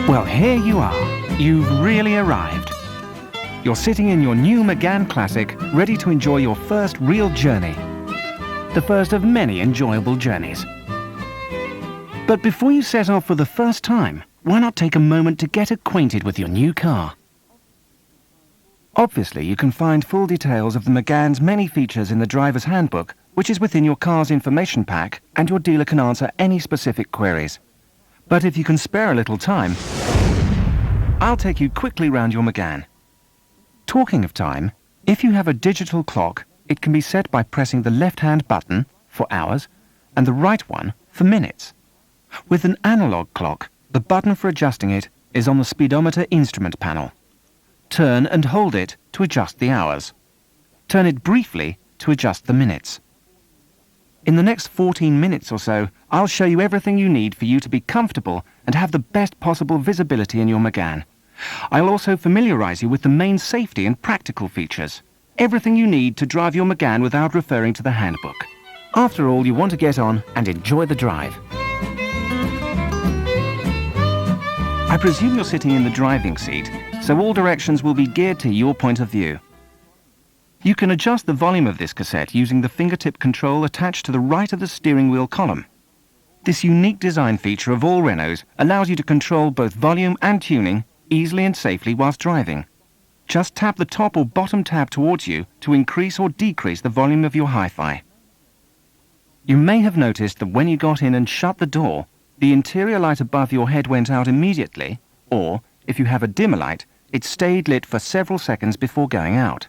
Well, here you are. You've really arrived. You're sitting in your new Mégane Classic, ready to enjoy your first real journey. The first of many enjoyable journeys. But before you set off for the first time, why not take a moment to get acquainted with your new car? Obviously, you can find full details of the Méganes' many features in the driver's handbook, which is within your car's information pack, and your dealer can answer any specific queries. But if you can spare a little time, I'll take you quickly round your Mégane. Talking of time, if you have a digital clock, it can be set by pressing the left-hand button for hours and the right one for minutes. With an analog clock, the button for adjusting it is on the speedometer instrument panel. Turn and hold it to adjust the hours. Turn it briefly to adjust the minutes. In the next 14 minutes or so, I'll show you everything you need for you to be comfortable and have the best possible visibility in your Mégane. I'll also familiarize you with the main safety and practical features. Everything you need to drive your Mégane without referring to the handbook. After all, you want to get on and enjoy the drive. I presume you're sitting in the driving seat, so all directions will be geared to your point of view. You can adjust the volume of this cassette using the fingertip control attached to the right of the steering wheel column. This unique design feature of all Renaults allows you to control both volume and tuning easily and safely whilst driving. Just tap the top or bottom tab towards you to increase or decrease the volume of your hi-fi. You may have noticed that when you got in and shut the door, the interior light above your head went out immediately, or, if you have a dimmer light, it stayed lit for several seconds before going out.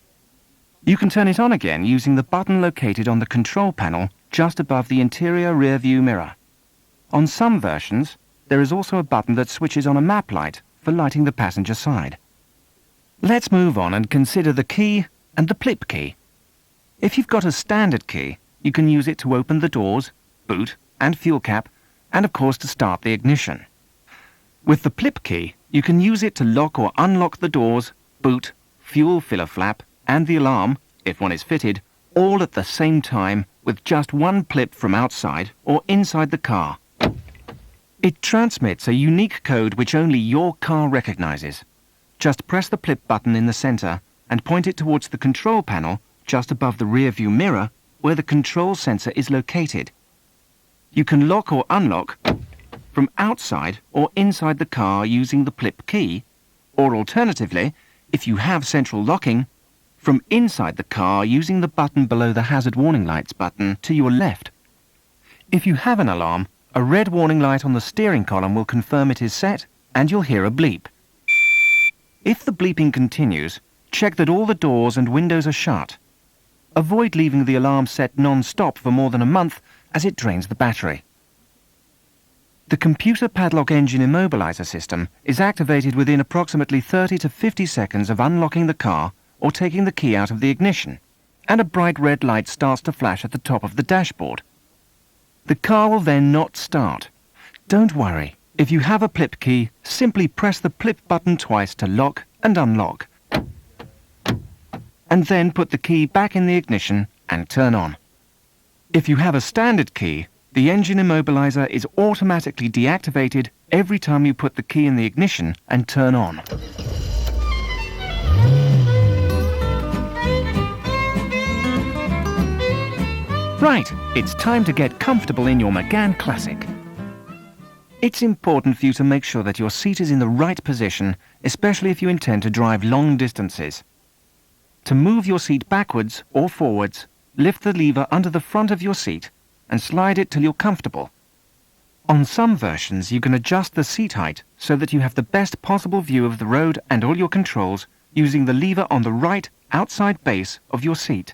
You can turn it on again using the button located on the control panel just above the interior rear view mirror. On some versions, there is also a button that switches on a map light for lighting the passenger side. Let's move on and consider the key and the flip key. If you've got a standard key, you can use it to open the doors, boot and fuel cap, and of course to start the ignition. With the flip key, you can use it to lock or unlock the doors, boot, fuel filler flap, and the alarm, if one is fitted, all at the same time with just one flip from outside or inside the car. It transmits a unique code which only your car recognizes. Just press the flip button in the center and point it towards the control panel just above the rear view mirror where the control sensor is located. You can lock or unlock from outside or inside the car using the flip key, or alternatively, if you have central locking, from inside the car using the button below the hazard warning lights button to your left. If you have an alarm, a red warning light on the steering column will confirm it is set and you'll hear a bleep. If the bleeping continues, check that all the doors and windows are shut. Avoid leaving the alarm set non-stop for more than a month as it drains the battery. The computer padlock engine immobilizer system is activated within approximately 30 to 50 seconds of unlocking the car or taking the key out of the ignition, and a bright red light starts to flash at the top of the dashboard. The car will then not start. Don't worry. If you have a flip key, simply press the flip button twice to lock and unlock, and then put the key back in the ignition and turn on. If you have a standard key, the engine immobilizer is automatically deactivated every time you put the key in the ignition and turn on. Right, it's time to get comfortable in your Mégane Classic. It's important for you to make sure that your seat is in the right position, especially if you intend to drive long distances. To move your seat backwards or forwards, lift the lever under the front of your seat and slide it till you're comfortable. On some versions, you can adjust the seat height so that you have the best possible view of the road and all your controls using the lever on the right outside base of your seat.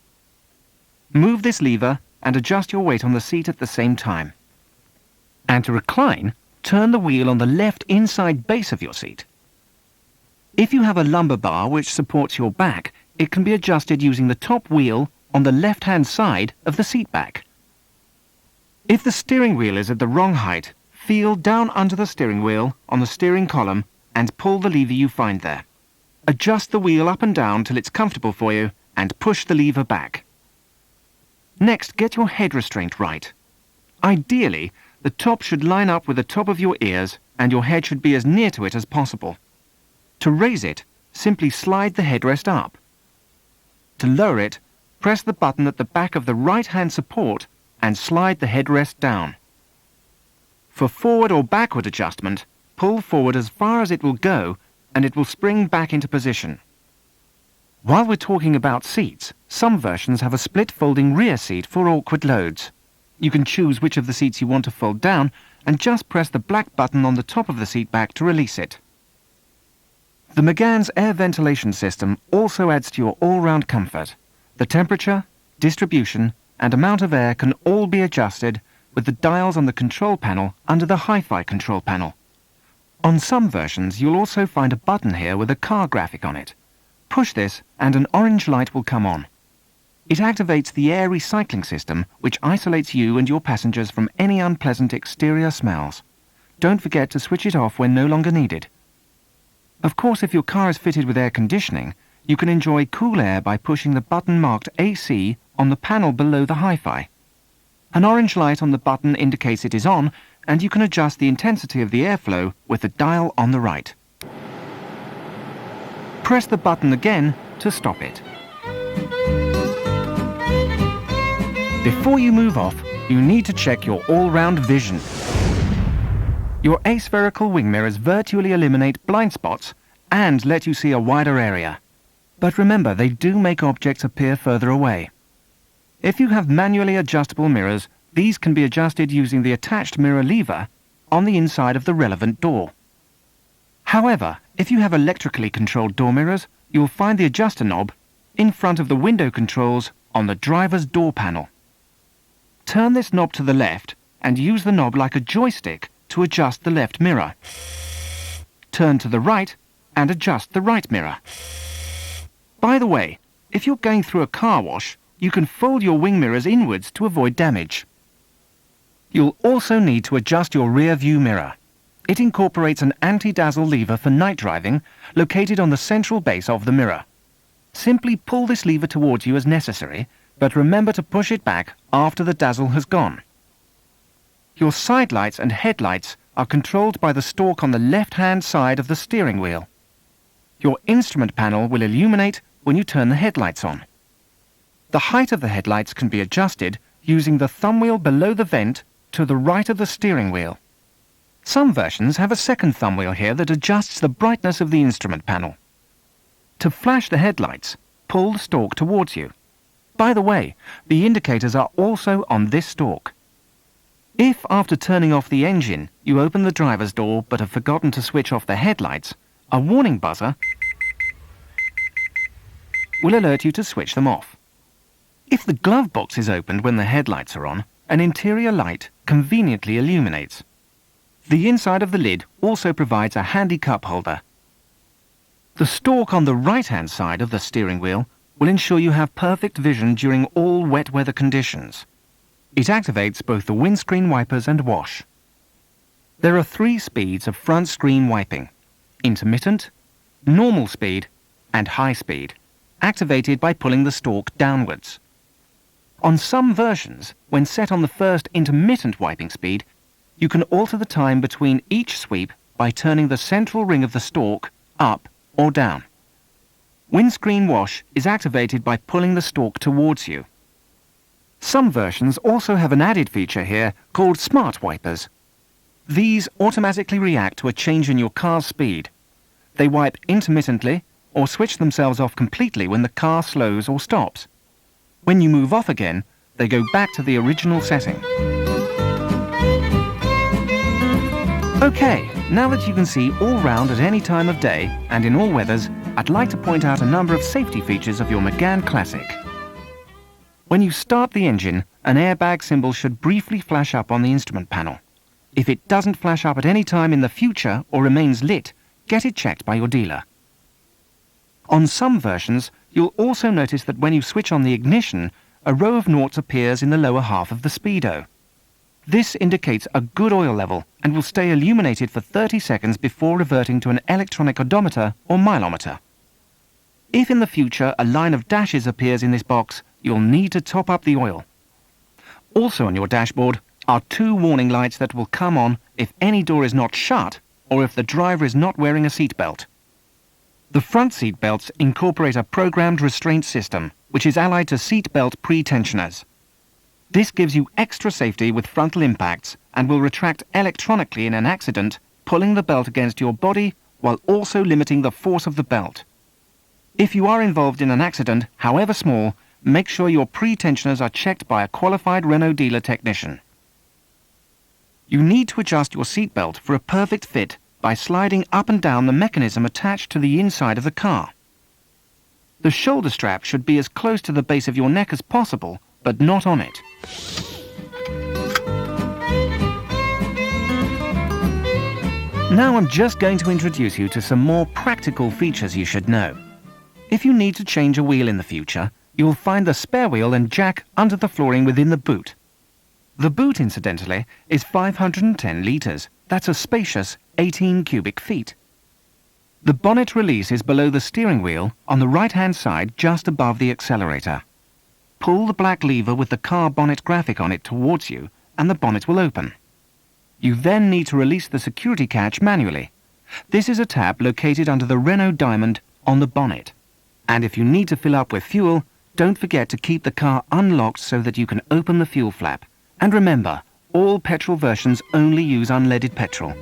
Move this lever and adjust your weight on the seat at the same time. And to recline, turn the wheel on the left inside base of your seat. If you have a lumbar bar which supports your back, it can be adjusted using the top wheel on the left-hand side of the seat back. If the steering wheel is at the wrong height, feel down under the steering wheel on the steering column and pull the lever you find there. Adjust the wheel up and down till it's comfortable for you and push the lever back. Next, get your head restraint right. Ideally, the top should line up with the top of your ears and your head should be as near to it as possible. To raise it, simply slide the headrest up. To lower it, press the button at the back of the right-hand support and slide the headrest down. For forward or backward adjustment, pull forward as far as it will go and it will spring back into position. While we're talking about seats, some versions have a split folding rear seat for awkward loads. You can choose which of the seats you want to fold down and just press the black button on the top of the seat back to release it. The Méganes air ventilation system also adds to your all-round comfort. The temperature, distribution and amount of air can all be adjusted with the dials on the control panel under the Hi-Fi control panel. On some versions you'll also find a button here with a car graphic on it. Push this and an orange light will come on. It activates the air recycling system, which isolates you and your passengers from any unpleasant exterior smells. Don't forget to switch it off when no longer needed. Of course, if your car is fitted with air conditioning, you can enjoy cool air by pushing the button marked AC on the panel below the Hi-Fi. An orange light on the button indicates it is on, and you can adjust the intensity of the airflow with the dial on the right. Press the button again to stop it. Before you move off, you need to check your all-round vision. Your aspherical wing mirrors virtually eliminate blind spots and let you see a wider area. But remember, they do make objects appear further away. If you have manually adjustable mirrors, these can be adjusted using the attached mirror lever on the inside of the relevant door. However, if you have electrically controlled door mirrors, you'll find the adjuster knob in front of the window controls on the driver's door panel. Turn this knob to the left and use the knob like a joystick to adjust the left mirror. Turn to the right and adjust the right mirror. By the way, if you're going through a car wash, you can fold your wing mirrors inwards to avoid damage. You'll also need to adjust your rear view mirror. It incorporates an anti-dazzle lever for night driving located on the central base of the mirror. Simply pull this lever towards you as necessary, but remember to push it back after the dazzle has gone. Your side lights and headlights are controlled by the stalk on the left-hand side of the steering wheel. Your instrument panel will illuminate when you turn the headlights on. The height of the headlights can be adjusted using the thumb wheel below the vent to the right of the steering wheel. Some versions have a second thumb wheel here that adjusts the brightness of the instrument panel. To flash the headlights, pull the stalk towards you. By the way, the indicators are also on this stalk. If, after turning off the engine, you open the driver's door but have forgotten to switch off the headlights, a warning buzzer will alert you to switch them off. If the glove box is opened when the headlights are on, an interior light conveniently illuminates. The inside of the lid also provides a handy cup holder. The stalk on the right-hand side of the steering wheel will ensure you have perfect vision during all wet weather conditions. It activates both the windscreen wipers and wash. There are 3 speeds of front screen wiping: intermittent, normal speed, and high speed, activated by pulling the stalk downwards. On some versions, when set on the first intermittent wiping speed, you can alter the time between each sweep by turning the central ring of the stalk up or down. Windscreen wash is activated by pulling the stalk towards you. Some versions also have an added feature here called smart wipers. These automatically react to a change in your car's speed. They wipe intermittently or switch themselves off completely when the car slows or stops. When you move off again, they go back to the original setting. Okay, now that you can see all round at any time of day and in all weathers, I'd like to point out a number of safety features of your Mégane Classic. When you start the engine, an airbag symbol should briefly flash up on the instrument panel. If it doesn't flash up at any time in the future or remains lit, get it checked by your dealer. On some versions, you'll also notice that when you switch on the ignition, a row of noughts appears in the lower half of the speedo. This indicates a good oil level and will stay illuminated for 30 seconds before reverting to an electronic odometer or mileometer. If in the future a line of dashes appears in this box, you'll need to top up the oil. Also on your dashboard are 2 warning lights that will come on if any door is not shut or if the driver is not wearing a seatbelt. The front seat belts incorporate a programmed restraint system, which is allied to seat belt pre-tensioners. This gives you extra safety with frontal impacts and will retract electronically in an accident, pulling the belt against your body while also limiting the force of the belt. If you are involved in an accident, however small, make sure your pre-tensioners are checked by a qualified Renault dealer technician. You need to adjust your seatbelt for a perfect fit by sliding up and down the mechanism attached to the inside of the car. The shoulder strap should be as close to the base of your neck as possible, but not on it. Now I'm just going to introduce you to some more practical features you should know. If you need to change a wheel in the future, you'll find the spare wheel and jack under the flooring within the boot. The boot, incidentally, is 510 litres. That's a spacious 18 cubic feet. The bonnet release is below the steering wheel on the right-hand side just above the accelerator. Pull the black lever with the car bonnet graphic on it towards you and the bonnet will open. You then need to release the security catch manually. This is a tab located under the Renault diamond on the bonnet. And if you need to fill up with fuel, don't forget to keep the car unlocked so that you can open the fuel flap. And remember, all petrol versions only use unleaded petrol.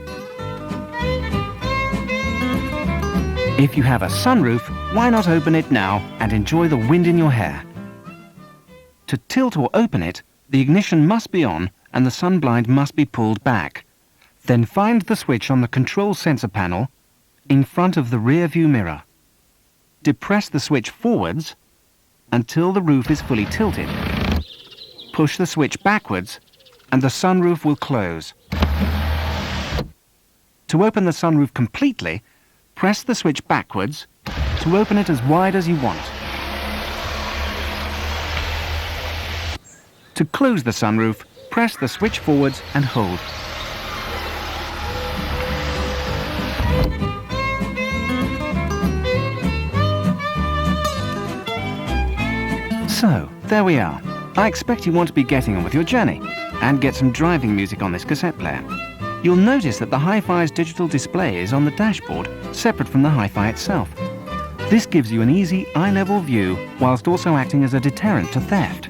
If you have a sunroof, why not open it now and enjoy the wind in your hair? To tilt or open it, the ignition must be on and the sun blind must be pulled back. Then find the switch on the control sensor panel in front of the rear view mirror. Depress the switch forwards until the roof is fully tilted. Push the switch backwards and the sunroof will close. To open the sunroof completely, press the switch backwards to open it as wide as you want. To close the sunroof, press the switch forwards and hold. So, there we are. I expect you want to be getting on with your journey and get some driving music on this cassette player. You'll notice that the Hi-Fi's digital display is on the dashboard, separate from the Hi-Fi itself. This gives you an easy eye-level view whilst also acting as a deterrent to theft.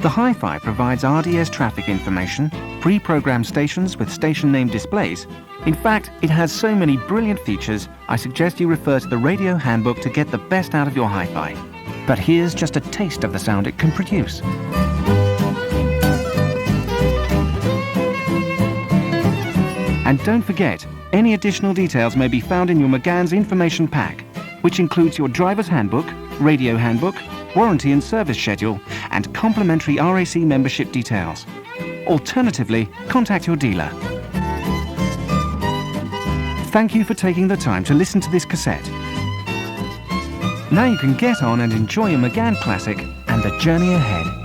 The Hi-Fi provides RDS traffic information, pre-programmed stations with station name displays. In fact, it has so many brilliant features, I suggest you refer to the radio handbook to get the best out of your Hi-Fi. But here's just a taste of the sound it can produce. And don't forget, any additional details may be found in your Méganes information pack, which includes your driver's handbook, radio handbook, warranty and service schedule, and complimentary RAC membership details. Alternatively, contact your dealer. Thank you for taking the time to listen to this cassette. Now you can get on and enjoy a Mégane Classic and the journey ahead.